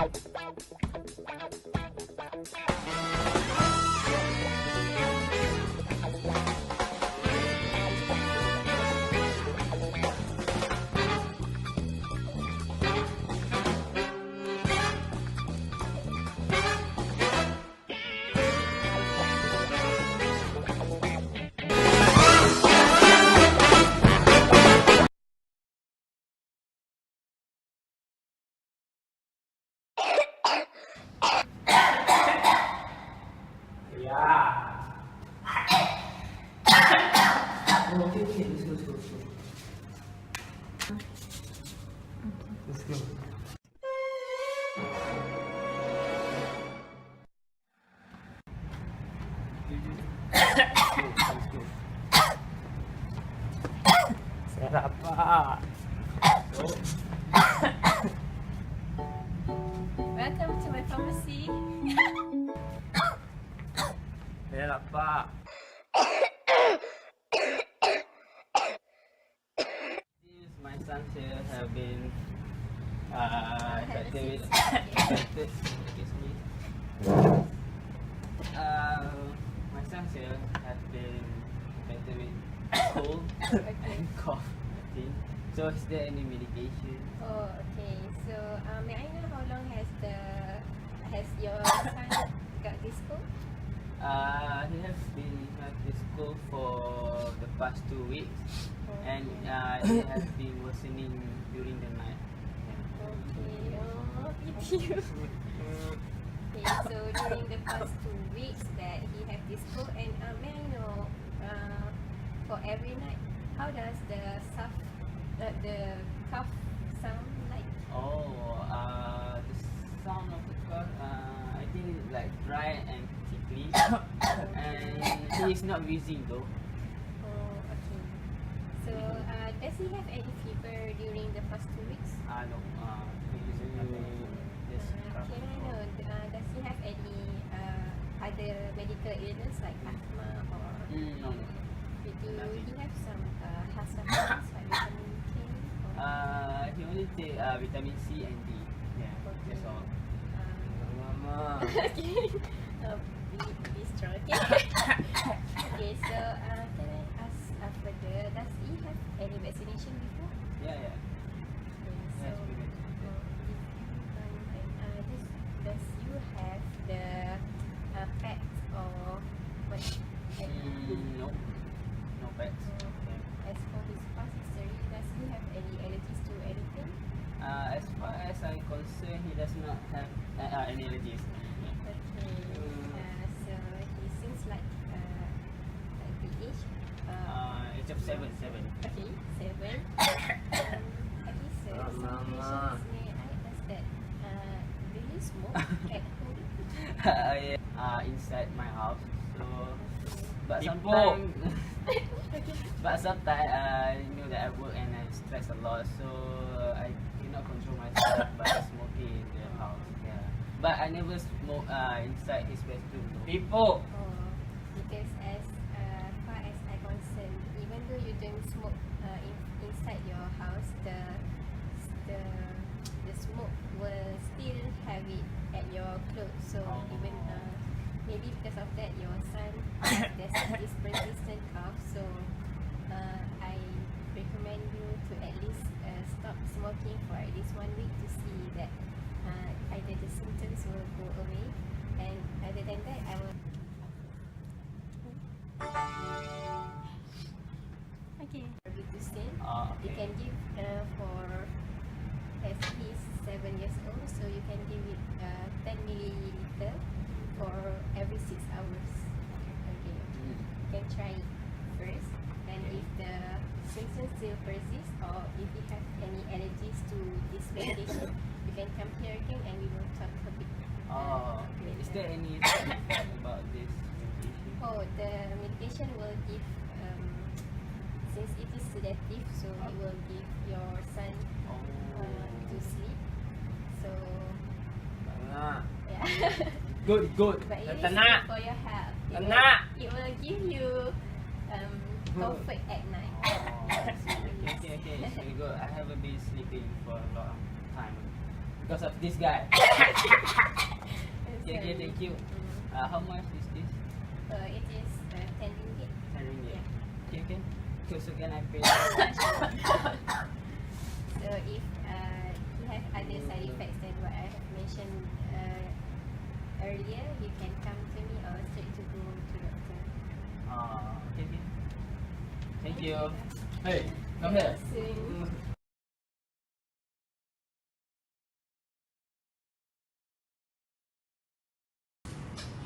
Let's go. Sarap pa. Welcome to my pharmacy. Sarap pa. Since my sons here have been infected with excuse me. My sons here have been infected with cold and cough. I think. So is there any medication? Oh, okay. So, may I know how long has your son got this cold? He has been at the school for the past 2 weeks, and it has been worsening during the night. Okay. Oh, pity you. Okay. So during the past 2 weeks that he had this cold, and may I know for every night, how does the cough sound like? Oh, the sound of the cough, I think it's like dry and tickly, and he is not wheezing though. Oh, okay. So does he have any fever during the past 2 weeks? No, he doesn't have any. This cough. Can I know, does he have any other medical illness like asthma or No, no. do Nothing. he have some health supplements like vitamin K? Or, He only take vitamin C and D. Yeah, that's all. Mama. Okay. Be strong. Okay. Okay. So can I ask further? Does he have any vaccination before? Yeah, yeah. Okay, so Yes, we did. does you have the pet or what? No. No pets. Okay. As for his past history, does he have any allergies to anything? As far as I'm concerned, he does not have any allergies. Okay. So he seems like the age. Age of 7. Okay, 7. Okay, so some Mama. questions may I ask that? Do you smoke at home? Yeah. Inside my house. So, but Ipo. sometimes, Okay. you know that I work and I stress a lot, so I cannot control myself by smoking in the house. Yeah. But I never smoke inside his bedroom. though. People. Oh, because as far as I concerned, even though you don't smoke inside your house, the smoke will still have it at your clothes. So Oh. even maybe because of that, your son there's this persistent cough. So I recommend you to at least stop smoking for at least 1 week to see that either the symptoms will go away, and other than that, I will. Okay. Robitussin. You Okay. can give for as he's 7 years old, so you can give it 10 milliliter for every 6 hours. Okay. Mm. You can try it first, and if the symptoms still persist, or if you have any allergies to this medication, you can come here again and we will talk a bit. Is there any side effect about this medication? Oh, the medication will give, since it is sedative, so it will give your son to sleep. So, Ah. yeah. Good. But it is Tana. good for your health. Tana. It will give you comfort at night. Oh, I see. Okay. It's very good. I haven't been sleeping for a long time. because of this guy. Okay, Sorry. thank you. How much is this? It is 10 ringgit. 10 ringgit. Yeah. Okay. So can I pay? So if you have other side effects than what I have mentioned earlier, you can come to me or straight to go to doctor. Okay. Thank you. Hey, come here. Soon.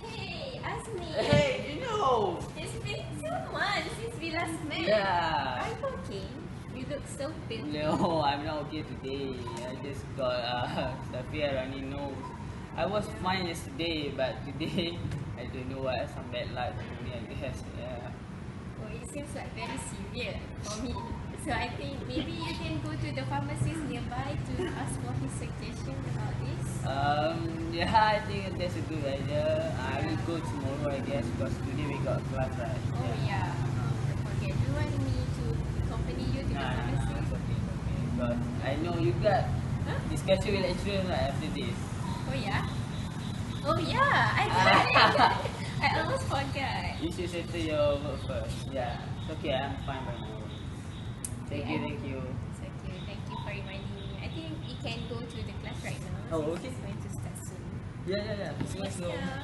Hey, Azmi. Hey, you know. It's been 2 months since we last met. Yeah. Are you okay? You look so pale. No, I'm not okay today. I just got stuffy and runny nose. I was fine yesterday, but today I don't know what. Some bad luck for me, I guess. Yeah. Oh, it seems like very serious for me. So I think maybe you can go to the pharmacist nearby to ask for his suggestion about this. Yeah, I think that's a good idea. I will go tomorrow, I guess, because today we got class, right? Oh yeah. Okay, do you want me to accompany you to the Nah, pharmacy? it's okay, it's okay. Because I know you got Huh? discussion with lecturer right after this. Oh yeah? Oh yeah, I got it. I almost forgot. You should settle your work first. Yeah, it's okay. I'm fine by now. Thank you, thank you. It's okay. Thank you for reminding me. I think we can go to the class right now. Oh, since okay. It's going to start soon. Yeah. Let's go. Yeah.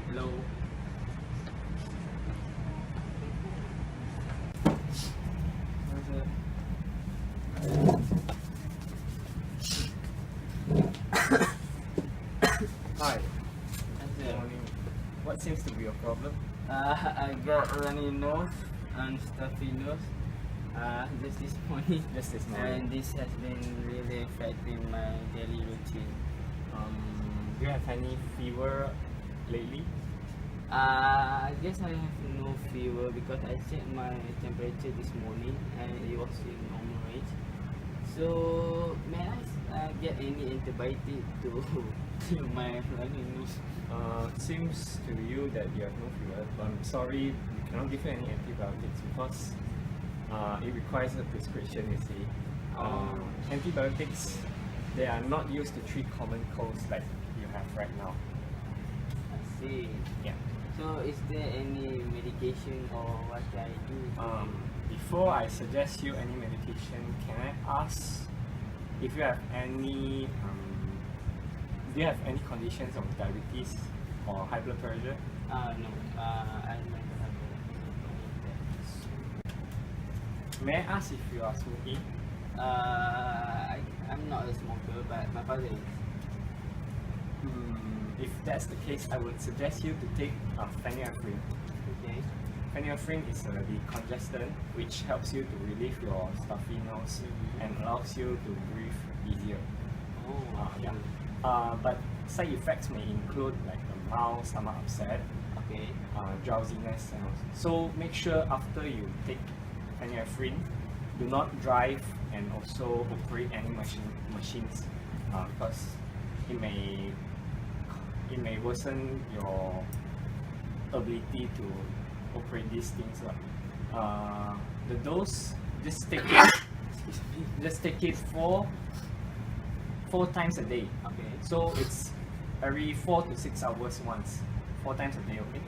Hello. Hi, That's good it. morning. What seems to be your problem? I got runny nose and stuffy nose. Just this morning. Just this And morning. this has been really affecting my daily routine. Do you have any fever lately? I guess I have no fever because I checked my temperature this morning and it was in normal range. So may I get any antibiotic to cure my runny nose? Seems to you that you have no fever. I'm sorry, we cannot give you any antibiotics because it requires a prescription, you see. Antibiotics, they are not used to treat common colds like you have right now. I see. Yeah. So is there any medication or what can I do? Before I suggest you any medication, can I ask if you have any do you have any conditions of diabetes or high blood pressure? No. I might have a May I ask if you are smoking? I'm not a smoker, but my father is. If that's the case, I would suggest you to take phenylephrine. Okay. Phenylephrine is a decongestant which helps you to relieve your stuffy nose and allows you to breathe easier. Oh, Yeah. But side effects may include like a mild stomach upset, Okay. drowsiness, and also. So make sure after you take phenylephrine, do not drive and also operate any machines because it may worsen your ability to operate these things. The dose, just take it, just take it four times a day. Okay. So it's every 4 to 6 hours once, 4 times a day. Okay.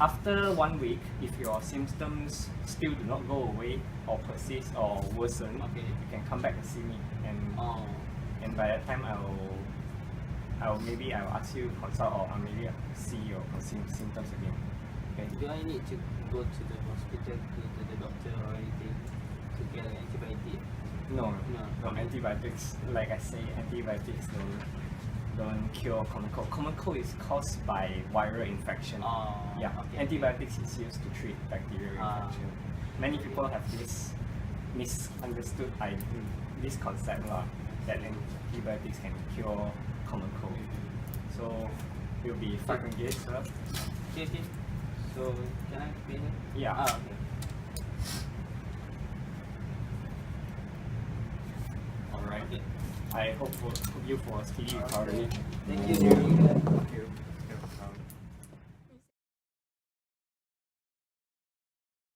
After 1 week, if your symptoms still do not go away or persist or worsen, Okay. you can come back and see me, Oh. and by that time I'll ask you to consult or maybe I'll see your symptoms again. Okay. Do I need to go to the hospital to the doctor or anything to get an antibiotic? No, No. antibiotics. Like I say, antibiotics don't cure common cold. Common cold is caused by viral infection. Oh. Yeah, Okay. antibiotics is used to treat bacterial infection. Many people have this misunderstood this concept that antibiotics can cure common cold. So it will be 5 ringgit, sir. Okay. So So can I pay him? Yeah. Ah, okay. All right. Okay. I hope you for a speedy recovery. Thank you, Jerry. Thank you.